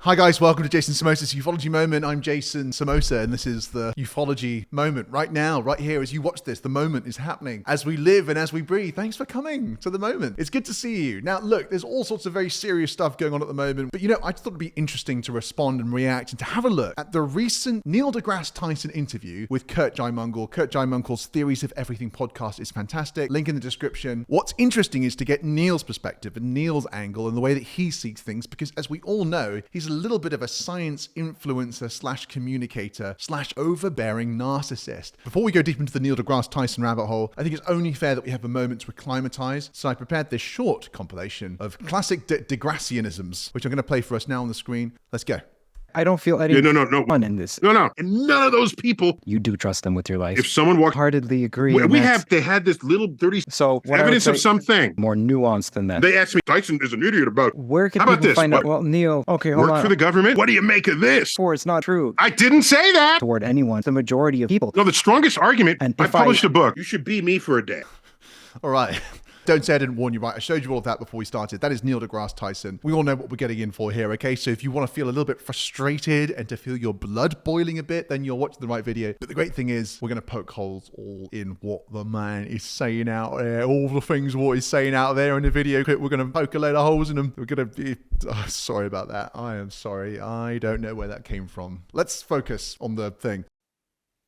Hi guys, welcome to Jason Samosa's Ufology Moment. I'm Jason Samosa and this is the Ufology Moment. Right now, right here, as you watch this, the moment is happening as we live and as we breathe. Thanks for coming to the moment. It's good to see you. Now look, there's all sorts of very serious stuff going on at the moment, but I just thought it'd be interesting to respond and react and to have a look at the recent Neil deGrasse Tyson interview with Kurt Jaimungal. Kurt Jaimungal's Theories of Everything podcast is fantastic. Link in the description. What's interesting is to get Neil's perspective and Neil's angle and the way that he sees things, because as we all know, he's a little bit of a science influencer slash communicator slash overbearing narcissist. Before we go deep into the Neil deGrasse Tyson rabbit hole, I think it's only fair that we have a moment to acclimatize. So I prepared this short compilation of classic DeGrassianisms, which I'm going to play for us now on the screen. Let's go. I don't feel any fun in this. No. And none of those people. You do trust them with your life. If someone walked. Hardly agree. They had this little dirty evidence of something. More nuanced than that. They asked me, Tyson is an idiot about. Where can How about people this? find out? Well, Neil, okay, hold on. Work for the government? What do you make of this? For it's not true. I didn't say that. Toward anyone. The majority of people. No, the strongest argument, and I published a book. You should be me for a day. All right. Don't say I didn't warn you, right? I showed you all of that before we started. That is Neil deGrasse Tyson. We all know what we're getting in for here, okay? So if you want to feel a little bit frustrated and to feel your blood boiling a bit, then you're watching the right video. But the great thing is we're going to poke holes all in what the man is saying out there. All the things what he's saying out there in the video clip. We're going to poke a load of holes in them. We're going to be... sorry about that. I am sorry. I don't know where that came from. Let's focus on the thing.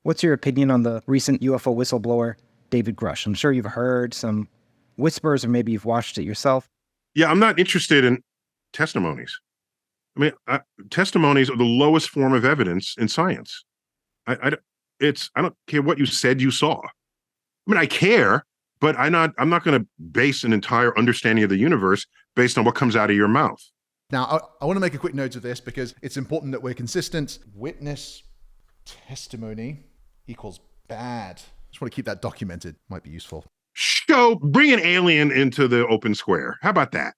What's your opinion on the recent UFO whistleblower, David Grusch? I'm sure you've heard some whispers, or maybe you've watched it yourself. Yeah, I'm not interested in testimonies. I mean, testimonies are the lowest form of evidence in science. I don't care what you said you saw. I mean, I care, but I'm not going to base an entire understanding of the universe based on what comes out of your mouth. Now, I want to make a quick note of this because it's important that we're consistent. Witness testimony equals bad. Just want to keep that documented. Might be useful. Bring an alien into the open square. How about that?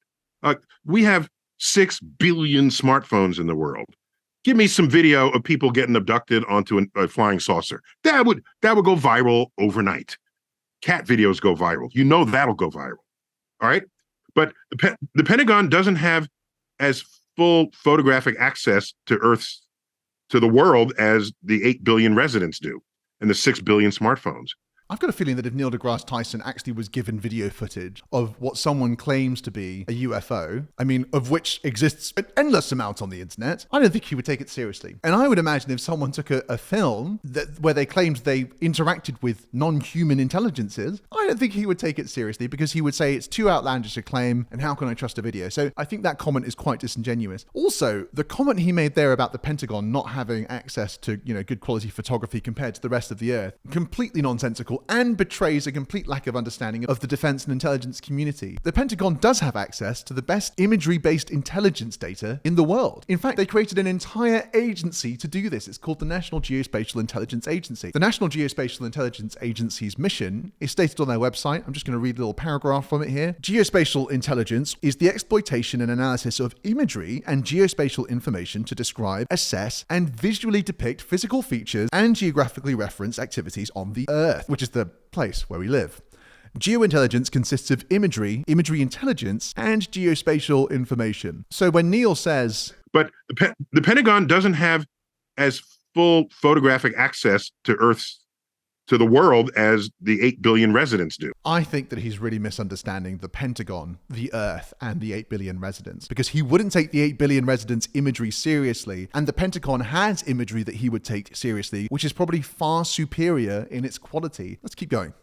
We have 6 billion smartphones in the world. Give me some video of people getting abducted onto a flying saucer. That would go viral overnight. Cat videos go viral. You know that'll go viral. All right? But the Pentagon doesn't have as full photographic access to the world as the 8 billion residents do and the 6 billion smartphones. I've got a feeling that if Neil deGrasse Tyson actually was given video footage of what someone claims to be a UFO, I mean, of which exists an endless amount on the internet, I don't think he would take it seriously. And I would imagine if someone took a film where they claimed they interacted with non-human intelligences, I don't think he would take it seriously because he would say it's too outlandish a claim and how can I trust a video? So I think that comment is quite disingenuous. Also, the comment he made there about the Pentagon not having access to, good quality photography compared to the rest of the Earth, completely nonsensical and betrays a complete lack of understanding of the defense and intelligence community. The Pentagon does have access to the best imagery-based intelligence data in the world. In fact, they created an entire agency to do this. It's called the National Geospatial Intelligence Agency. The National Geospatial Intelligence Agency's mission is stated on their website. I'm just going to read a little paragraph from it here. Geospatial intelligence is the exploitation and analysis of imagery and geospatial information to describe, assess, and visually depict physical features and geographically reference activities on the Earth, which is the place where we live. Geointelligence consists of imagery intelligence, and geospatial information. So when Neil says... But the Pentagon doesn't have as full photographic access to the world as the 8 billion residents do. I think that he's really misunderstanding the Pentagon, the Earth, and the 8 billion residents, because he wouldn't take the 8 billion residents' imagery seriously, and the Pentagon has imagery that he would take seriously, which is probably far superior in its quality. Let's keep going.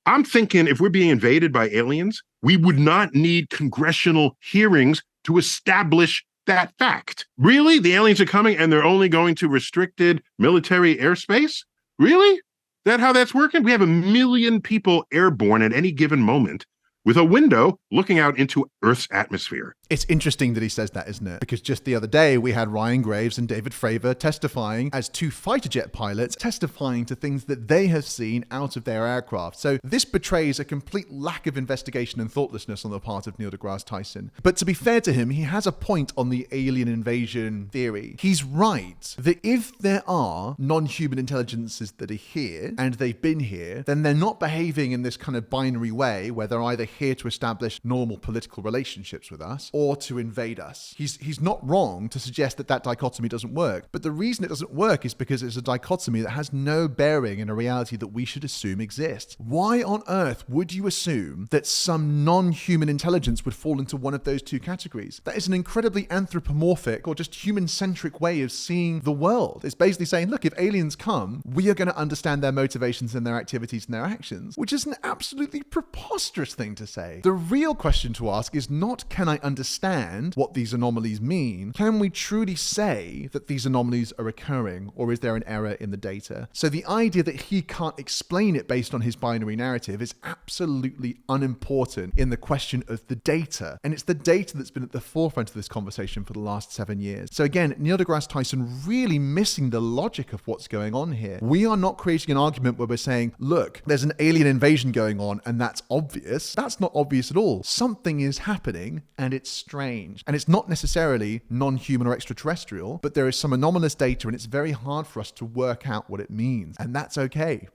I'm thinking if we're being invaded by aliens, we would not need congressional hearings to establish that fact. Really? The aliens are coming and they're only going to restricted military airspace? Really? Is that how that's working? We have 1 million people airborne at any given moment with a window looking out into Earth's atmosphere. It's interesting that he says that, isn't it? Because just the other day, we had Ryan Graves and David Fravor testifying as 2 fighter jet pilots, testifying to things that they have seen out of their aircraft. So this betrays a complete lack of investigation and thoughtlessness on the part of Neil deGrasse Tyson. But to be fair to him, he has a point on the alien invasion theory. He's right that if there are non-human intelligences that are here, and they've been here, then they're not behaving in this kind of binary way, where they're either here to establish normal political relationships with us, or or to invade us. He's not wrong to suggest that that dichotomy doesn't work, but the reason it doesn't work is because it's a dichotomy that has no bearing in a reality that we should assume exists. Why on earth would you assume that some non-human intelligence would fall into one of those two categories? That is an incredibly anthropomorphic or just human-centric way of seeing the world. It's basically saying, look, if aliens come, we are going to understand their motivations and their activities and their actions, which is an absolutely preposterous thing to say. The real question to ask is not, can I understand what these anomalies mean? Can we truly say that these anomalies are occurring, or is there an error in the data? So the idea that he can't explain it based on his binary narrative is absolutely unimportant in the question of the data. And it's the data that's been at the forefront of this conversation for the last 7 years. So again, Neil deGrasse Tyson really missing the logic of what's going on here. We are not creating an argument where we're saying, look, there's an alien invasion going on and that's obvious. That's not obvious at all. Something is happening and it's strange. And it's not necessarily non-human or extraterrestrial, but there is some anomalous data and it's very hard for us to work out what it means. And that's okay.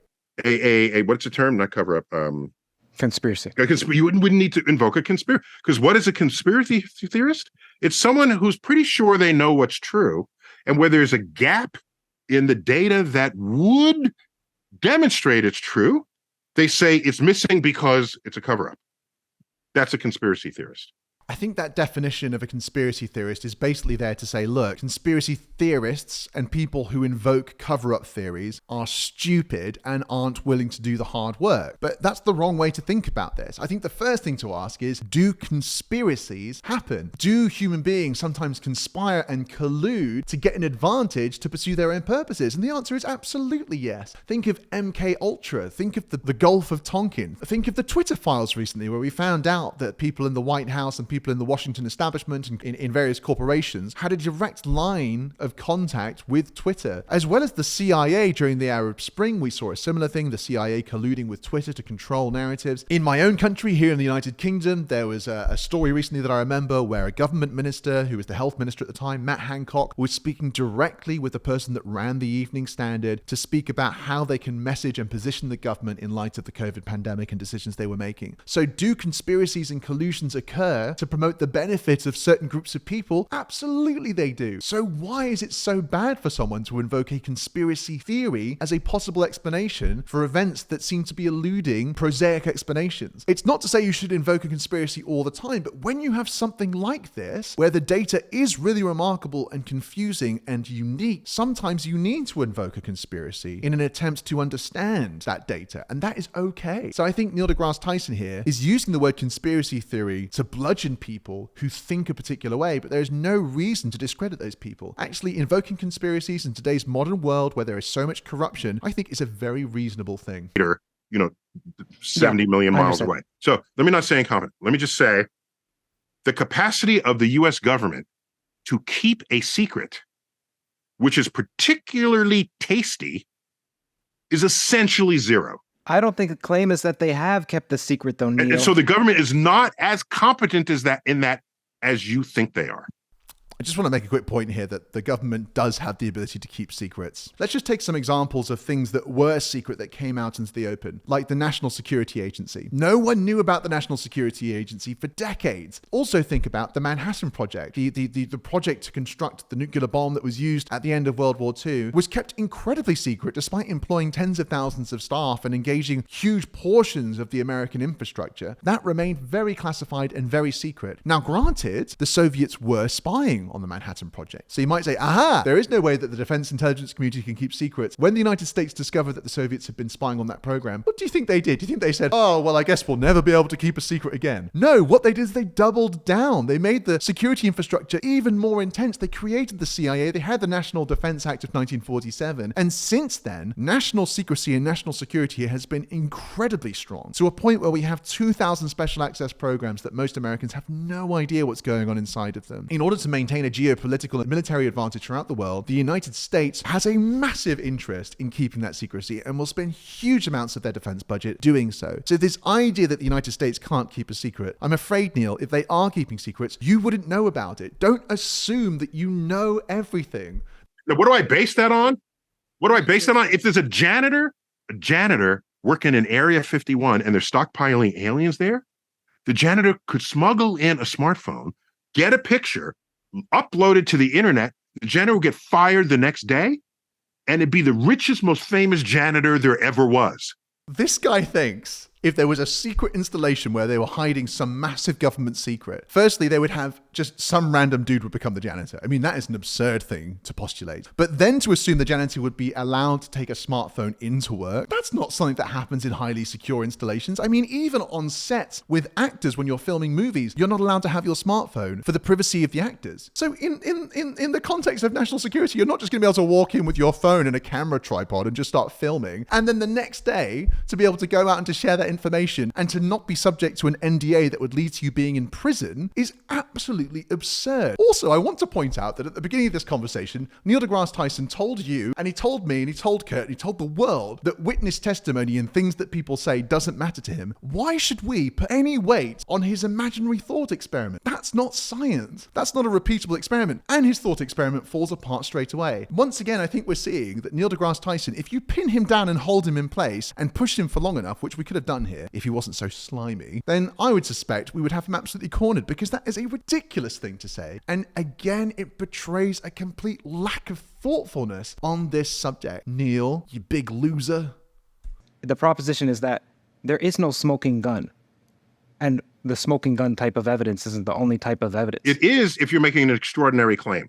What's the term? Not cover up. Conspiracy. You wouldn't need to invoke a conspiracy, because what is a conspiracy theorist? It's someone who's pretty sure they know what's true, and where there's a gap in the data that would demonstrate it's true, they say it's missing because it's a cover-up. That's a conspiracy theorist. I think that definition of a conspiracy theorist is basically there to say, look, conspiracy theorists and people who invoke cover-up theories are stupid and aren't willing to do the hard work. But that's the wrong way to think about this. I think the first thing to ask is, do conspiracies happen? Do human beings sometimes conspire and collude to get an advantage to pursue their own purposes? And the answer is absolutely yes. Think of MK Ultra. Think of the Gulf of Tonkin. Think of the Twitter files recently, where we found out that people in the White House and people in the Washington establishment and in various corporations had a direct line of contact with Twitter, as well as the CIA during the Arab Spring. We saw a similar thing, the CIA colluding with Twitter to control narratives. In my own country, here in the United Kingdom, there was a story recently that I remember where a government minister, who was the health minister at the time, Matt Hancock, was speaking directly with the person that ran the Evening Standard to speak about how they can message and position the government in light of the COVID pandemic and decisions they were making. So do conspiracies and collusions occur to promote the benefits of certain groups of people? Absolutely they do. So why is it so bad for someone to invoke a conspiracy theory as a possible explanation for events that seem to be eluding prosaic explanations? It's not to say you should invoke a conspiracy all the time, but when you have something like this, where the data is really remarkable and confusing and unique, sometimes you need to invoke a conspiracy in an attempt to understand that data, and that is okay. So I think Neil deGrasse Tyson here is using the word conspiracy theory to bludgeon people who think a particular way, but there is no reason to discredit those people. Actually, invoking conspiracies in today's modern world where there is so much corruption, I think is a very reasonable thing. 70 million miles away. So let me not say incompetent. Let me just say the capacity of the US government to keep a secret, which is particularly tasty, is essentially zero. I don't think the claim is that they have kept the secret, though, Neil. And so the government is not as competent as that as you think they are. I just want to make a quick point here that the government does have the ability to keep secrets. Let's just take some examples of things that were secret that came out into the open, like the National Security Agency. No one knew about the National Security Agency for decades. Also think about the Manhattan Project. The project to construct the nuclear bomb that was used at the end of World War II was kept incredibly secret despite employing tens of thousands of staff and engaging huge portions of the American infrastructure. That remained very classified and very secret. Now, granted, the Soviets were spying on the Manhattan Project. So you might say, aha, there is no way that the defense intelligence community can keep secrets. When the United States discovered that the Soviets had been spying on that program, what do you think they did? Do you think they said, oh, well, I guess we'll never be able to keep a secret again? No, what they did is they doubled down. They made the security infrastructure even more intense. They created the CIA. They had the National Defense Act of 1947. And since then, national secrecy and national security has been incredibly strong, to a point where we have 2,000 special access programs that most Americans have no idea what's going on inside of them. In order to maintain a geopolitical and military advantage throughout the world, the United States has a massive interest in keeping that secrecy and will spend huge amounts of their defense budget doing so. So this idea that the United States can't keep a secret, I'm afraid, Neil, if they are keeping secrets, you wouldn't know about it. Don't assume that you know everything. Now, what do I base that on? If there's a janitor working in Area 51 and they're stockpiling aliens there, the janitor could smuggle in a smartphone get a picture, upload it to the internet, the janitor would get fired the next day, and it'd be the richest, most famous janitor there ever was. This guy thinks if there was a secret installation where they were hiding some massive government secret, firstly, they would have just some random dude would become the janitor. I mean, that is an absurd thing to postulate. But then to assume the janitor would be allowed to take a smartphone into work, that's not something that happens in highly secure installations. I mean, even on sets with actors, when you're filming movies, you're not allowed to have your smartphone for the privacy of the actors. So in the context of national security, you're not just going to be able to walk in with your phone and a camera tripod and just start filming. And then the next day, to be able to go out and to share that information and to not be subject to an NDA that would lead to you being in prison is absolutely absurd. Also, I want to point out that at the beginning of this conversation, Neil deGrasse Tyson told you, and he told me, and he told Kurt, and he told the world that witness testimony and things that people say doesn't matter to him. Why should we put any weight on his imaginary thought experiment? That's not science. That's not a repeatable experiment. And his thought experiment falls apart straight away. Once again, I think we're seeing that Neil deGrasse Tyson, if you pin him down and hold him in place and push him for long enough, which we could have done here if he wasn't so slimy, then I would suspect we would have him absolutely cornered, because that is a ridiculous thing to say. And again, it betrays a complete lack of thoughtfulness on this subject. Neil, you big loser. The proposition is that there is no smoking gun. And the smoking gun type of evidence isn't the only type of evidence. It is if you're making an extraordinary claim.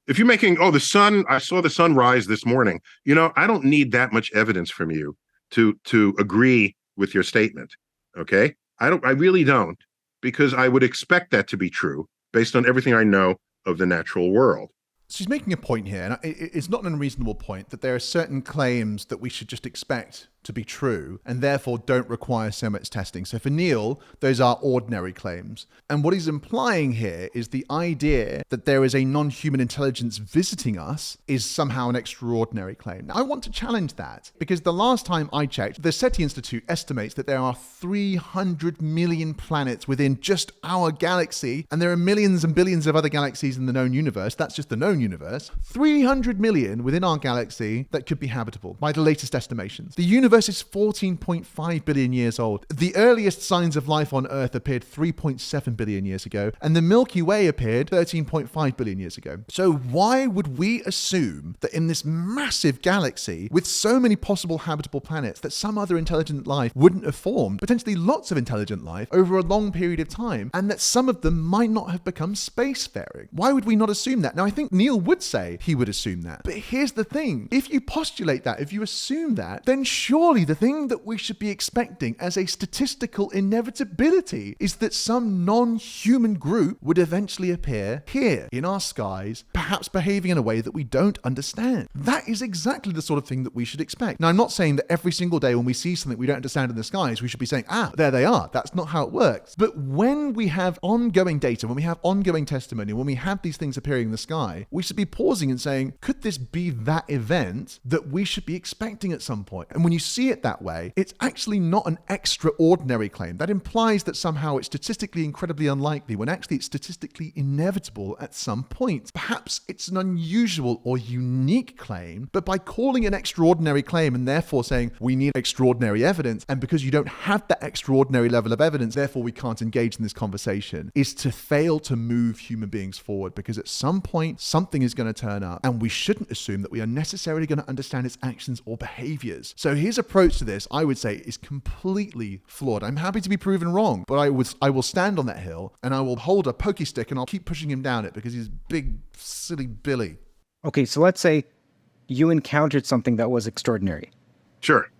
If you're making, I saw the sun rise this morning. I don't need that much evidence from you to agree with your statement. Okay? I really don't, because I would expect that to be true based on everything I know of the natural world. She's making a point here, and it's not an unreasonable point, that there are certain claims that we should just expect to be true and therefore don't require so much testing. So for Neil, those are ordinary claims. And what he's implying here is the idea that there is a non-human intelligence visiting us is somehow an extraordinary claim. Now, I want to challenge that, because the last time I checked, the SETI Institute estimates that there are 300 million planets within just our galaxy, and there are millions and billions of other galaxies in the known universe. That's just the known universe. 300 million within our galaxy that could be habitable by the latest estimations. The universe is 14.5 billion years old. The earliest signs of life on Earth appeared 3.7 billion years ago, and the Milky Way appeared 13.5 billion years ago. So why would we assume that in this massive galaxy with so many possible habitable planets that some other intelligent life wouldn't have formed, potentially lots of intelligent life over a long period of time, and that some of them might not have become spacefaring? Why would we not assume that? Now, I think Neil would say he would assume that. But here's the thing. If you postulate that, if you assume that, then surely the thing that we should be expecting as a statistical inevitability is that some non-human group would eventually appear here in our skies, perhaps behaving in a way that we don't understand. That is exactly the sort of thing that we should expect. Now, I'm not saying that every single day when we see something we don't understand in the skies, we should be saying, there they are. That's not how it works. But when we have ongoing data, when we have ongoing testimony, when we have these things appearing in the sky, we should be pausing and saying, could this be that event that we should be expecting at some point? And when you see it that way, it's actually not an extraordinary claim. That implies that somehow it's statistically incredibly unlikely, when actually it's statistically inevitable at some point. Perhaps it's an unusual or unique claim, but by calling an extraordinary claim and therefore saying we need extraordinary evidence, and because you don't have that extraordinary level of evidence, therefore we can't engage in this conversation, is to fail to move human beings forward, because at some point something is going to turn up, and we shouldn't assume that we are necessarily going to understand its actions or behaviors. So his approach to this, I would say, is completely flawed. I'm happy to be proven wrong, but I will stand on that hill and I will hold a pokey stick and I'll keep pushing him down it, because he's big, silly Billy. Okay, so let's say you encountered something that was extraordinary. Sure.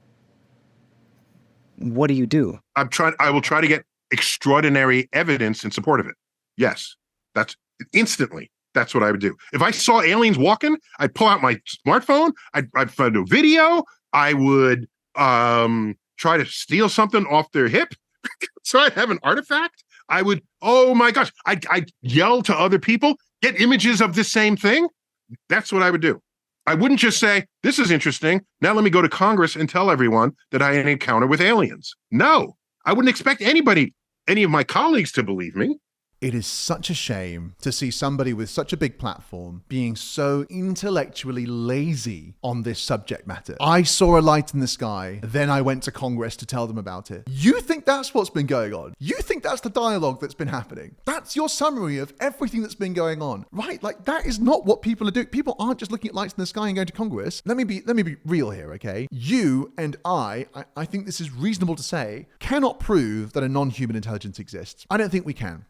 What do you do? I will try to get extraordinary evidence in support of it. Yes. That's instantly. That's what I would do. If I saw aliens walking, I'd pull out my smartphone. I'd find a video. I would try to steal something off their hip. So I'd have an artifact. I would, oh my gosh, I'd yell to other people, get images of the same thing. That's what I would do. I wouldn't just say, this is interesting. Now let me go to Congress and tell everyone that I had an encounter with aliens. No, I wouldn't expect any of my colleagues to believe me. It is such a shame to see somebody with such a big platform being so intellectually lazy on this subject matter. I saw a light in the sky, then I went to Congress to tell them about it. You think that's what's been going on? You think that's the dialogue that's been happening? That's your summary of everything that's been going on, right? Like, that is not what people are doing. People aren't just looking at lights in the sky and going to Congress. Let me be real here, okay? You and I think this is reasonable to say, cannot prove that a non-human intelligence exists. I don't think we can.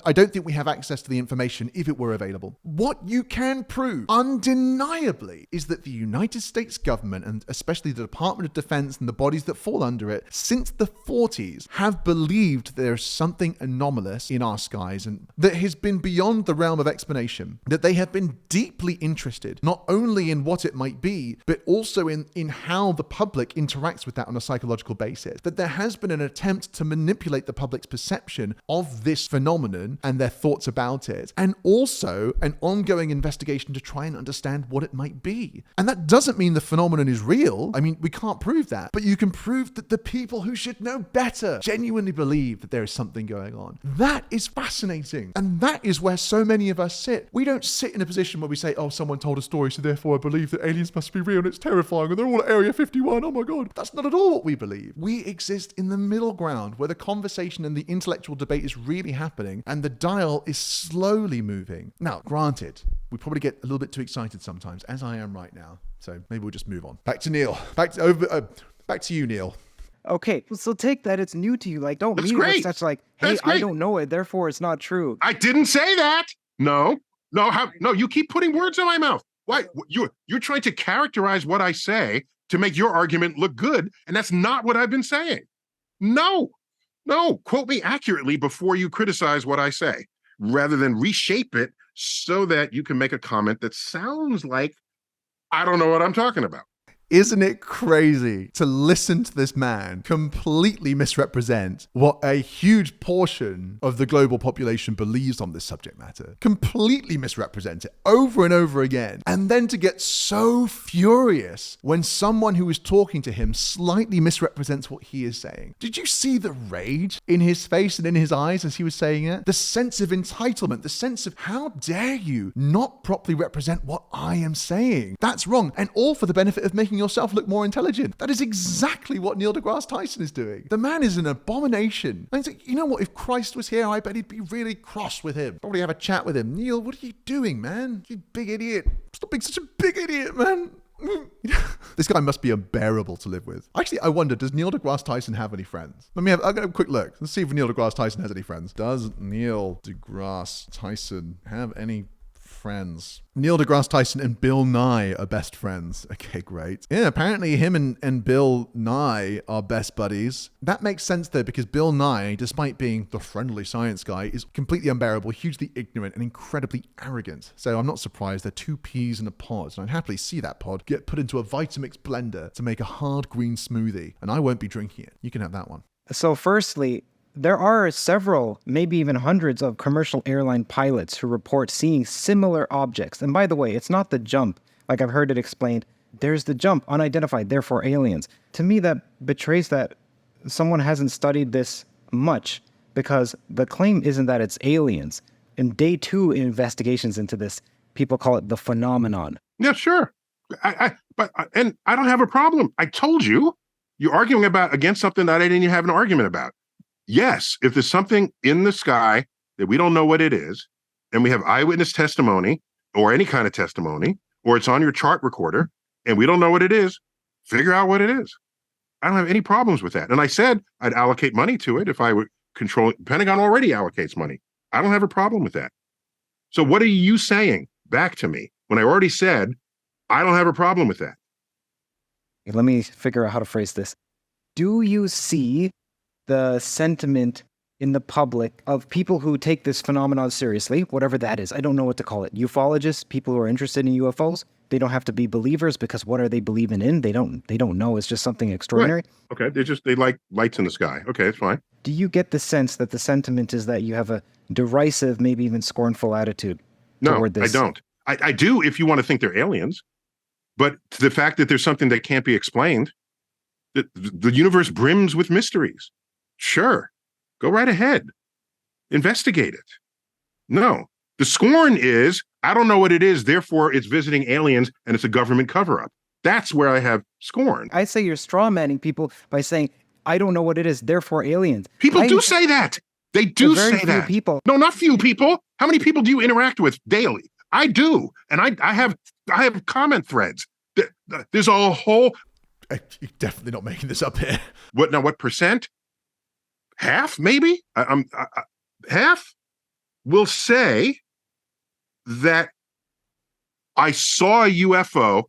I don't think we have access to the information if it were available. What you can prove, undeniably, is that the United States government, and especially the Department of Defense and the bodies that fall under it, since the 40s, have believed there's something anomalous in our skies and that has been beyond the realm of explanation. That they have been deeply interested, not only in what it might be, but also in how the public interacts with that on a psychological basis. That there has been an attempt to manipulate the public's perception of this phenomenon and their thoughts about it, and also an ongoing investigation to try and understand what it might be. And that doesn't mean the phenomenon is real. I mean, we can't prove that, but you can prove that the people who should know better genuinely believe that there is something going on. That is fascinating. And that is where so many of us sit. We don't sit in a position where we say, oh, someone told a story, so therefore I believe that aliens must be real and it's terrifying and they're all at Area 51. Oh my God. That's not at all what we believe. We exist in the middle ground where the conversation and the intellectual debate is really happening and the dial is slowly moving. Now, granted, we probably get a little bit too excited sometimes, as I am right now. So maybe we'll just move on. Back to Neil. Back to you, Neil. Okay, so take that it's new to you. Like, don't That's mean great. it such like, hey, I don't know it, therefore it's not true. I didn't say that. No, you keep putting words in my mouth. Why? You're trying to characterize what I say to make your argument look good, and that's not what I've been saying. No, quote me accurately before you criticize what I say, rather than reshape it so that you can make a comment that sounds like I don't know what I'm talking about. Isn't it crazy to listen to this man completely misrepresent what a huge portion of the global population believes on this subject matter? Completely misrepresent it over and over again. And then to get so furious when someone who is talking to him slightly misrepresents what he is saying. Did you see the rage in his face and in his eyes as he was saying it? The sense of entitlement, the sense of how dare you not properly represent what I am saying? That's wrong. And all for the benefit of making yourself look more intelligent. That is exactly what Neil deGrasse Tyson is doing. The man is an abomination. And like, you know what? If Christ was here, I bet he'd be really cross with him. Probably have a chat with him. Neil, what are you doing, man? You big idiot. Stop being such a big idiot, man. This guy must be unbearable to live with. Actually, I wonder, does Neil deGrasse Tyson have any friends? I'll get a quick look. Let's see if Neil deGrasse Tyson has any friends. Does Neil deGrasse Tyson have any friends? Neil deGrasse Tyson and Bill Nye are best friends. Okay, great. Yeah, apparently him and Bill Nye are best buddies. That makes sense though, because Bill Nye, despite being the friendly science guy, is completely unbearable, hugely ignorant, and incredibly arrogant. So I'm not surprised they're two peas in a pod, and I'd happily see that pod get put into a Vitamix blender to make a hard green smoothie, and I won't be drinking it. You can have that one. So firstly, there are several, maybe even hundreds of commercial airline pilots who report seeing similar objects. And by the way, it's not the jump, like I've heard it explained. There's the jump, unidentified, therefore aliens. To me, that betrays that someone hasn't studied this much, because the claim isn't that it's aliens. In day 2 investigations into this, people call it the phenomenon. Yeah, sure. But I don't have a problem. I told you, you're arguing against something that I didn't even have an argument about. Yes, if there's something in the sky that we don't know what it is, and we have eyewitness testimony or any kind of testimony, or it's on your chart recorder, and we don't know what it is, figure out what it is. I don't have any problems with that. And I said I'd allocate money to it if I would control it. Pentagon already allocates money. I don't have a problem with that. So what are you saying back to me when I already said I don't have a problem with that? Let me figure out how to phrase this. Do you see the sentiment in the public of people who take this phenomenon seriously, whatever that is? I don't know what to call it. Ufologists, people who are interested in UFOs, they don't have to be believers, because what are they believing in? They don't know. It's just something extraordinary. Right. Okay, they like lights in the sky. Okay, that's fine. Do you get the sense that the sentiment is that you have a derisive, maybe even scornful attitude toward this? No, I don't. I do if you want to think they're aliens, but the fact that there's something that can't be explained, the universe brims with mysteries. Sure, go right ahead. Investigate it. No. The scorn is, I don't know what it is, therefore it's visiting aliens and it's a government cover-up. That's where I have scorn. I say you're straw manning people by saying, I don't know what it is, therefore aliens. People do say that. They do say that. Very few people. No, not few people. How many people do you interact with daily? I do. And I have comment threads. There's a whole... You're definitely not making this up here. What percent? Half, maybe? Half will say that I saw a UFO.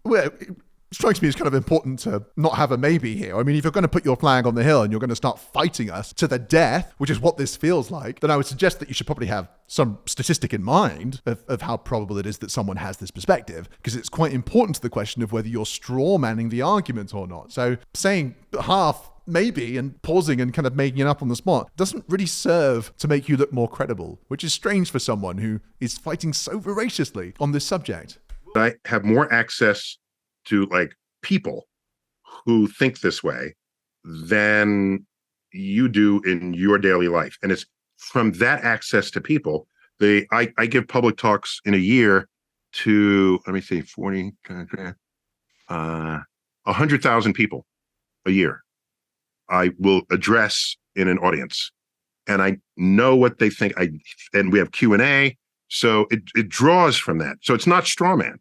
Well, it strikes me as kind of important to not have a maybe here. I mean, if you're going to put your flag on the hill and you're going to start fighting us to the death, which is what this feels like, then I would suggest that you should probably have some statistic in mind of how probable it is that someone has this perspective, because it's quite important to the question of whether you're straw manning the argument or not. So saying half maybe and pausing and kind of making it up on the spot doesn't really serve to make you look more credible, which is strange for someone who is fighting so voraciously on this subject. I have more access to like people who think this way than you do in your daily life. And it's from that access to people, I give public talks in a year to, let me see, 40, 100,000 people a year. I will address in an audience, and I know what they think. And we have Q&A, so it draws from that. So it's not straw man.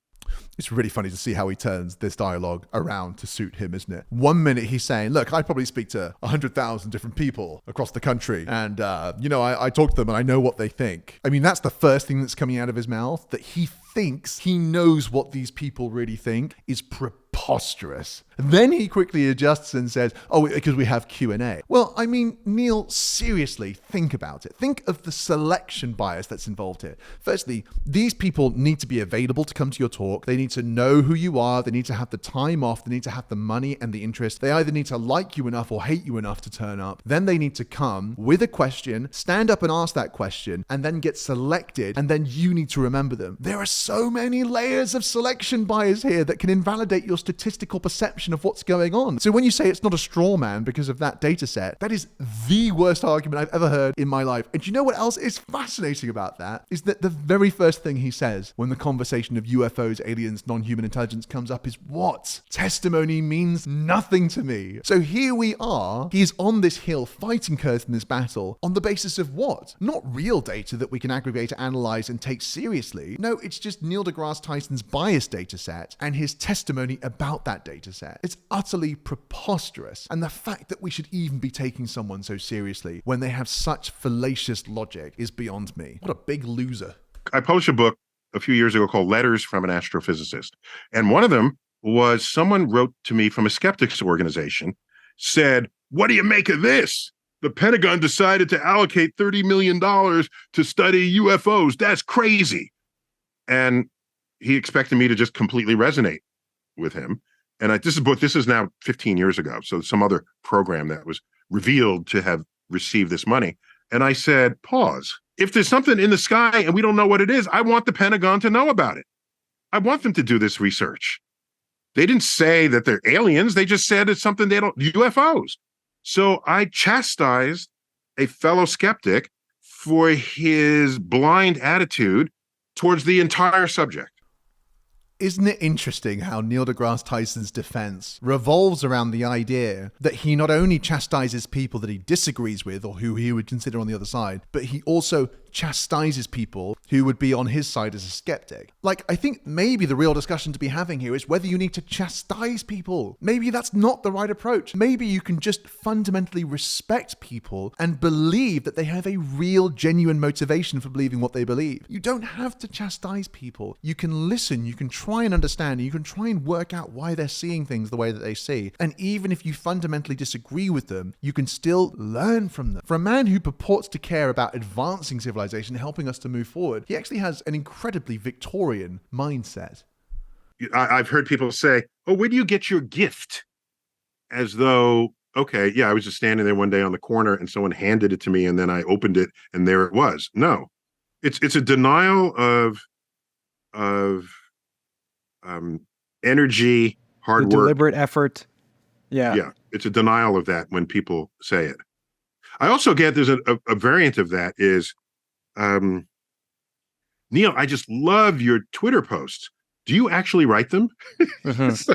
It's really funny to see how he turns this dialogue around to suit him, isn't it? 1 minute he's saying, look, I probably speak to 100,000 different people across the country. And, I talk to them and I know what they think. I mean, that's the first thing that's coming out of his mouth, that he thinks he knows what these people really think is preposterous. Then he quickly adjusts and says, because we have Q&A. Well, I mean, Neil, seriously, think about it. Think of the selection bias that's involved here. Firstly, these people need to be available to come to your talk. They need to know who you are. They need to have the time off. They need to have the money and the interest. They either need to like you enough or hate you enough to turn up. Then they need to come with a question, stand up and ask that question, and then get selected, and then you need to remember them. There are so many layers of selection bias here that can invalidate your statistical perception of what's going on. So when you say it's not a straw man because of that data set, that is the worst argument I've ever heard in my life. And do you know what else is fascinating about that? Is that the very first thing he says when the conversation of UFOs, aliens, non-human intelligence comes up is what? Testimony means nothing to me. So here we are. He's on this hill fighting Kurth in this battle on the basis of what? Not real data that we can aggregate, analyze, and take seriously. No, it's just Neil deGrasse Tyson's bias data set and his testimony about that data set. It's utterly preposterous. And the fact that we should even be taking someone so seriously when they have such fallacious logic is beyond me. What a big loser. I published a book a few years ago called Letters from an Astrophysicist. And one of them was someone wrote to me from a skeptics organization, said, what do you make of this? The Pentagon decided to allocate $30 million to study UFOs. That's crazy. And he expected me to just completely resonate with him. And this is now 15 years ago. So some other program that was revealed to have received this money. And I said, pause. If there's something in the sky and we don't know what it is, I want the Pentagon to know about it. I want them to do this research. They didn't say that they're aliens. They just said it's something UFOs. So I chastised a fellow skeptic for his blind attitude towards the entire subject. Isn't it interesting how Neil deGrasse Tyson's defense revolves around the idea that he not only chastises people that he disagrees with or who he would consider on the other side, but he also chastises people who would be on his side as a skeptic? Like, I think maybe the real discussion to be having here is whether you need to chastise people. Maybe that's not the right approach. Maybe you can just fundamentally respect people and believe that they have a real, genuine motivation for believing what they believe. You don't have to chastise people. You can listen, you can try and understand, and you can try and work out why they're seeing things the way that they see. And even if you fundamentally disagree with them, you can still learn from them. For a man who purports to care about advancing civilization, helping us to move forward, he actually has an incredibly Victorian mindset. I've heard people say, oh, where do you get your gift? As though, okay, yeah, I was just standing there one day on the corner and someone handed it to me and then I opened it and there it was. No, it's a denial of energy, hard work. Deliberate effort. Yeah. Yeah, it's a denial of that when people say it. I also get there's a variant of that is, Neil, I just love your Twitter posts. Do you actually write them? Mm-hmm.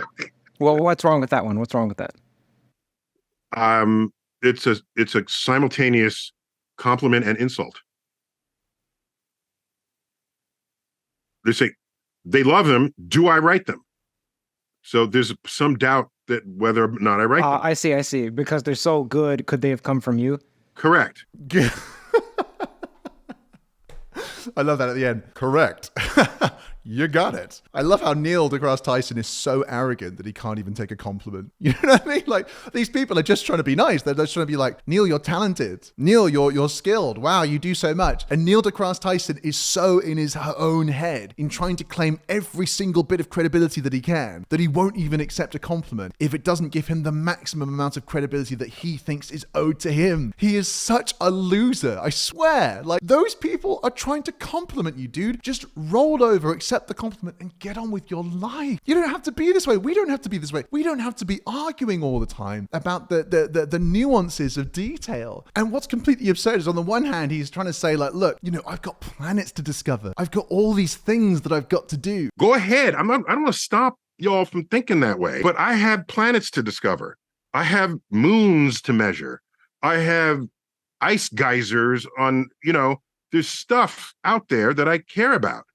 Well, what's wrong with that one? What's wrong with that? It's a simultaneous compliment and insult. They say they love them. Do I write them? So there's some doubt that whether or not I write them. I see. Because they're so good, could they have come from you? Correct. I love that at the end. Correct. You got it. I love how Neil deGrasse Tyson is so arrogant that he can't even take a compliment. You know what I mean? Like, these people are just trying to be nice. They're just trying to be like, Neil, you're talented. Neil, you're skilled. Wow, you do so much. And Neil deGrasse Tyson is so in his own head in trying to claim every single bit of credibility that he can, that he won't even accept a compliment if it doesn't give him the maximum amount of credibility that he thinks is owed to him. He is such a loser. I swear. Like, those people are trying to compliment you, dude. Just roll over, accept the compliment, and get on with your life. You don't have to be this way. We don't have to be this way. We don't have to be arguing all the time about the nuances of detail. And what's completely absurd is, on the one hand, he's trying to say, like, look, I've got planets to discover. I've got all these things that I've got to do. Go ahead. I don't want to stop y'all from thinking that way, but I have planets to discover. I have moons to measure. I have ice geysers on, there's stuff out there that I care about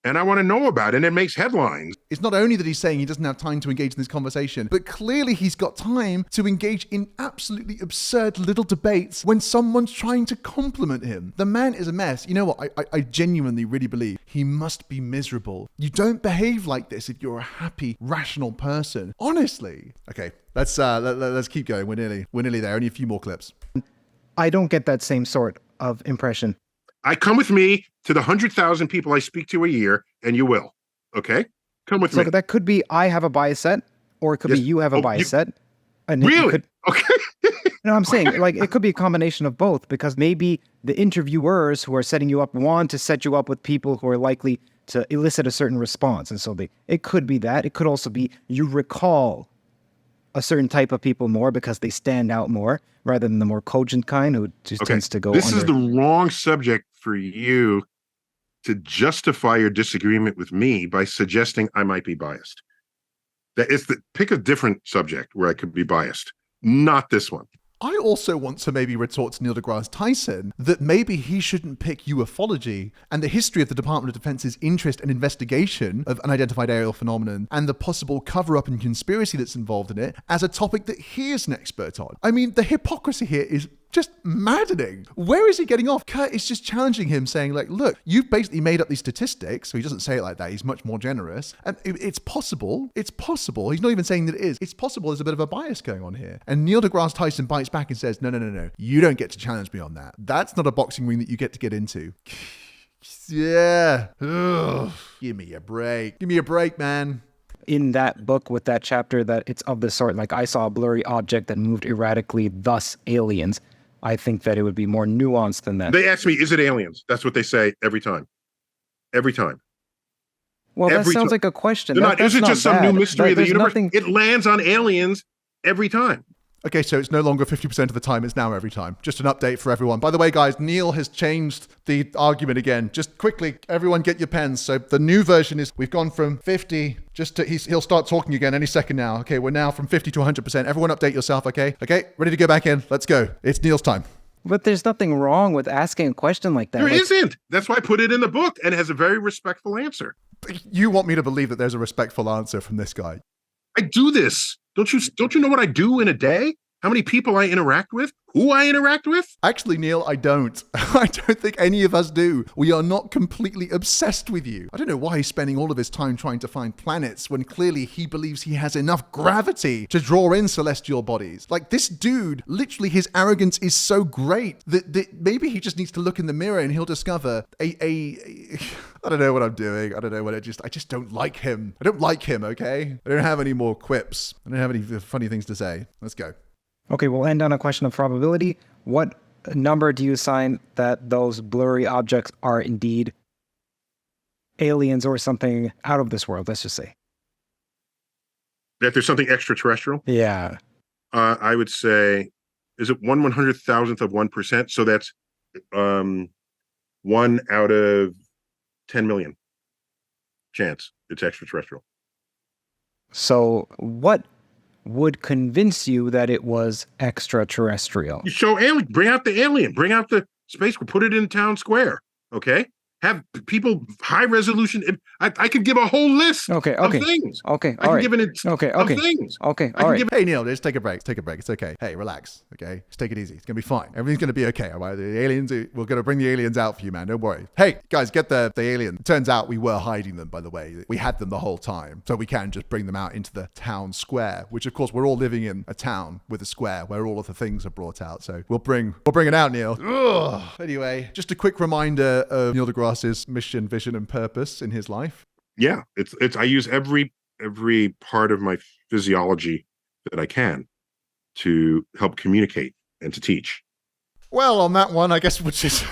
and I want to know about, and it makes headlines. It's not only that he's saying he doesn't have time to engage in this conversation, but clearly he's got time to engage in absolutely absurd little debates when someone's trying to compliment him. The man is a mess. You know what? I genuinely really believe he must be miserable. You don't behave like this if you're a happy, rational person. Honestly. Okay, let's keep going. We're nearly there. Only a few more clips. I don't get that same sort of impression. Come with me to the 100,000 people I speak to a year, and you will. Okay? Come with me. So that could be I have a bias set, or it could be you have a bias set. And really? Okay. No, I'm saying, like, it could be a combination of both, because maybe the interviewers who are setting you up want to set you up with people who are likely to elicit a certain response. And so it could be that. It could also be you recall a certain type of people more because they stand out more rather than the more cogent kind who just tends to go This is the wrong subject for you to justify your disagreement with me by suggesting I might be biased. Pick a different subject where I could be biased, not this one. I also want to maybe retort to Neil deGrasse Tyson that maybe he shouldn't pick ufology and the history of the Department of Defense's interest and investigation of unidentified aerial phenomenon and the possible cover-up and conspiracy that's involved in it as a topic that he is an expert on. I mean, the hypocrisy here is just maddening. Where is he getting off? Kurt is just challenging him, saying, like, look, you've basically made up these statistics. So he doesn't say it like that. He's much more generous. And it's possible. It's possible. He's not even saying that it is. It's possible there's a bit of a bias going on here. And Neil deGrasse Tyson bites back and says, no. You don't get to challenge me on that. That's not a boxing ring that you get into. Yeah. Ugh. Give me a break. Give me a break, man. In that book with that chapter that it's of the sort, like, I saw a blurry object that moved erratically, thus aliens. I think that it would be more nuanced than that. They ask me, is it aliens? That's what they say every time. Every time. Well, that sounds like a question. Is it just some new mystery of the universe? Nothing... It lands on aliens every time. Okay, so it's no longer 50% of the time, it's now every time. Just an update for everyone. By the way, guys, Neil has changed the argument again. Just quickly, everyone get your pens. So the new version is, we've gone from 50, he'll start talking again any second now. Okay, we're now from 50 to 100%. Everyone update yourself, okay? Okay, ready to go back in. Let's go. It's Neil's time. But there's nothing wrong with asking a question like that. There isn't. That's why I put it in the book, and it has a very respectful answer. You want me to believe that there's a respectful answer from this guy? I do this. Don't you know what I do in a day? How many people I interact with? Who I interact with? Actually, Neil, I don't. I don't think any of us do. We are not completely obsessed with you. I don't know why he's spending all of his time trying to find planets when clearly he believes he has enough gravity to draw in celestial bodies. Like, this dude, literally his arrogance is so great that maybe he just needs to look in the mirror and he'll discover I don't know what I'm doing. I don't know what I just don't like him. I don't like him, okay? I don't have any more quips. I don't have any funny things to say. Let's go. Okay, we'll end on a question of probability. What number do you assign that those blurry objects are indeed aliens or something out of this world, let's just say? That there's something extraterrestrial? Yeah. I would say is it 1/100,000th of 1%? So that's 1 out of 10 million chance it's extraterrestrial. So what would convince you that it was extraterrestrial? You show alien, bring out the alien, bring out the space, put it in town square. Okay. Have people high resolution. I could give a whole list of things. Okay. I can give an of things. Okay. All right. Hey, Neil, just take a break. Take a break. It's okay. Hey, relax. Okay. Just take it easy. It's going to be fine. Everything's going to be okay. All right. The aliens, we're going to bring the aliens out for you, man. Don't worry. Hey, guys, get the alien. It turns out we were hiding them, by the way. We had them the whole time. So we can just bring them out into the town square, which, of course, we're all living in a town with a square where all of the things are brought out. So we'll bring it out, Neil. Ugh. Anyway, just a quick reminder of Neil deGrasse's mission, vision, and purpose in his life. Yeah, it's I use every part of my physiology that I can to help communicate and to teach. Well, on that one, I guess we'll just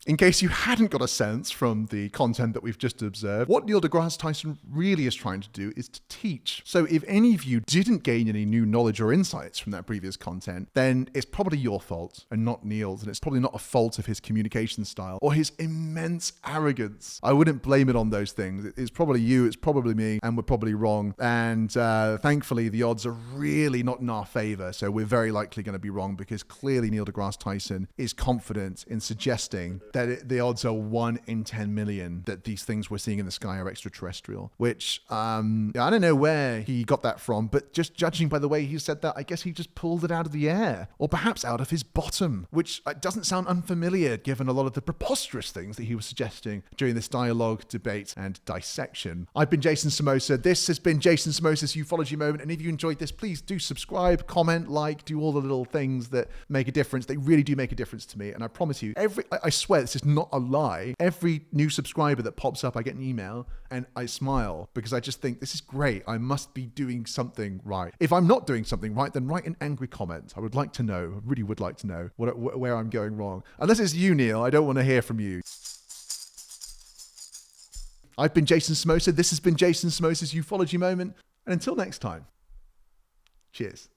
in case you hadn't got a sense from the content that we've just observed, what Neil deGrasse Tyson really is trying to do is to teach. So if any of you didn't gain any new knowledge or insights from that previous content, then it's probably your fault and not Neil's, and it's probably not a fault of his communication style or his immense arrogance. I wouldn't blame it on those things. It's probably you, it's probably me, and we're probably wrong. And thankfully, the odds are really not in our favor, so we're very likely going to be wrong, because clearly Neil deGrasse Tyson is confident in suggesting that the odds are 1 in 10 million that these things we're seeing in the sky are extraterrestrial, which I don't know where he got that from, but just judging by the way he said that, I guess he just pulled it out of the air, or perhaps out of his bottom, which doesn't sound unfamiliar given a lot of the preposterous things that he was suggesting during this dialogue, debate, and dissection. I've been Jason Samosa. This has been Jason Samosa's Ufology Moment, and if you enjoyed this, please do subscribe, comment, like, do all the little things that make a difference. They really do make a difference to me, and I promise you, I swear this is not a lie. Every new subscriber that pops up, I get an email and I smile, because I just think this is great. I must be doing something right. If I'm not doing something right, then write an angry comment. I would like to know, I really would like to know where I'm going wrong. Unless it's you, Neil, I don't want to hear from you. I've been Jason Samosa. This has been Jason Samosa's Ufology Moment. And until next time, cheers.